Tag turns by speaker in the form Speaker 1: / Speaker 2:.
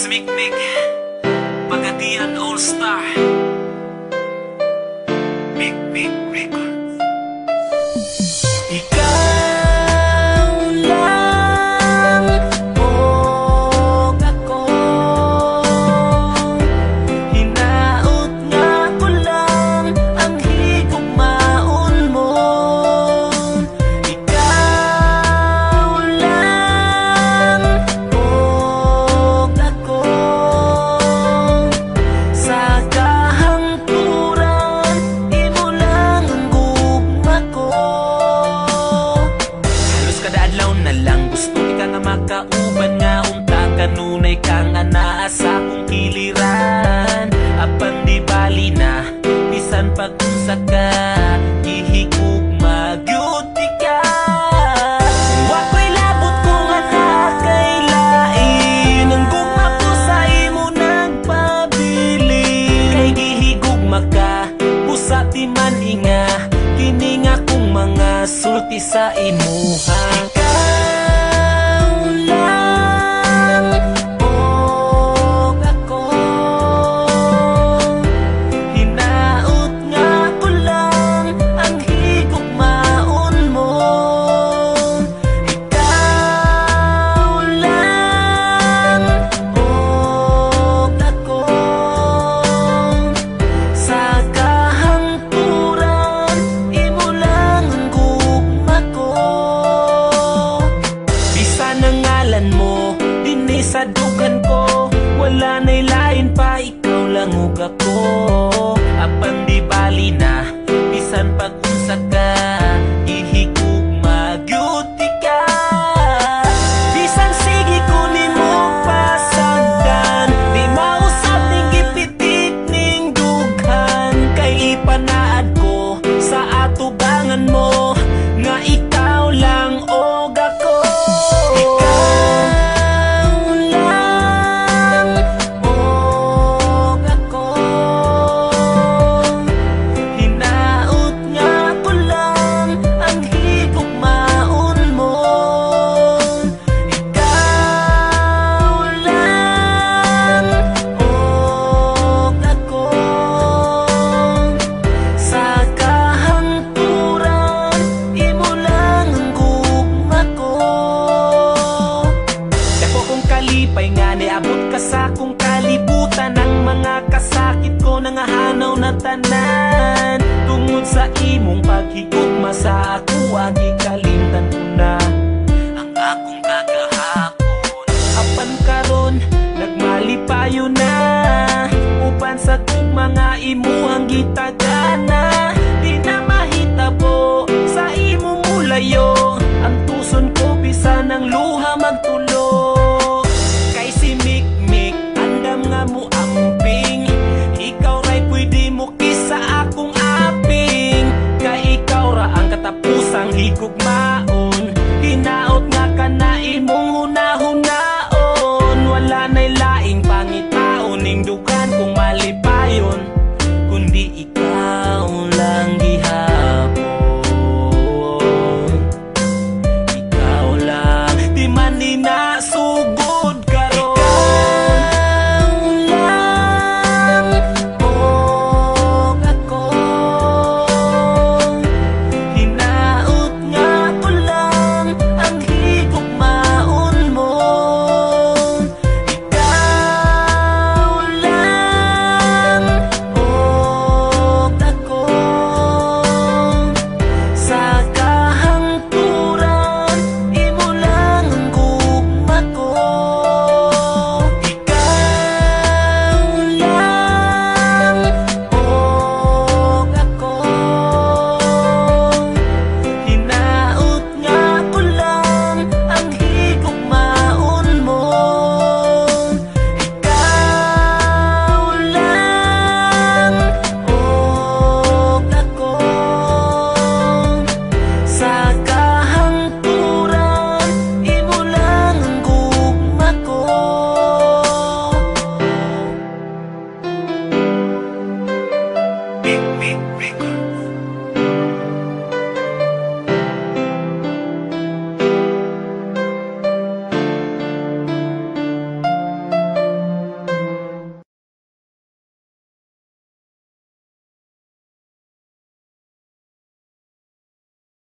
Speaker 1: Mikmik Pagadian All-Star Mikmik Records.
Speaker 2: Ikaw lang o ako, hinaot nga ko lang ang higugmaon mo. Ikaw lang o ako, sa kahangturan imo lang ang gugma ko. Halos kada adlaw na lang gusto ka nga makauban nga unta kanunay kang anaa sa akong kiliran. Apan di bali na bisan pag-unsa ka gihigugma gyud ka. Wako'y labot ko nga nakailain ang gugma ko sa imo nagpabilin. Kay gihigugma ka busa di man inga kini nga kong mga sulti sa imuha. Ikaw lang o ako, hinaot nga ko lang ang higugmaon mo. Ikaw lang o ako, sa kahangturan imo lang ang gugma ko. Bisan ang ngalan mo dinhi sa dugan ko, wala na'y lain pa, ikaw lang ug ako. Apan di bali na bisan pag-unsa ka gihigugma gyud ka. Bisan sige ko nimo pasagdan, di mausap ning gipitik ning dughan. Kay ipanaad ko sa atubangan mo nga ikaw lang og ako. Ikaw lang og ako, hinaot nga ko lang ang higugmaon mo. Ikaw lang og ako, sa kahangturan imo lang ang gugma ko. Dako kong kalipay nga niabot ka sa akong kalibutan. Ang mga kasakit ko nangahanaw na tanan tungod sa imong paghigugma sa ako. Gikalimtan ko na ang akong kagahapon. Apan karon nagmalipayo na uban sa tugma nga imuhang gitagana. Di na mahitabo sa imo mulayo ang tuson ko bisan ang luha magtulo. Kay si Mikmik andam nga mo amping, ikaw ra'y pwede mo kisa akong aping. Kay ikaw ra ang katapusang higugma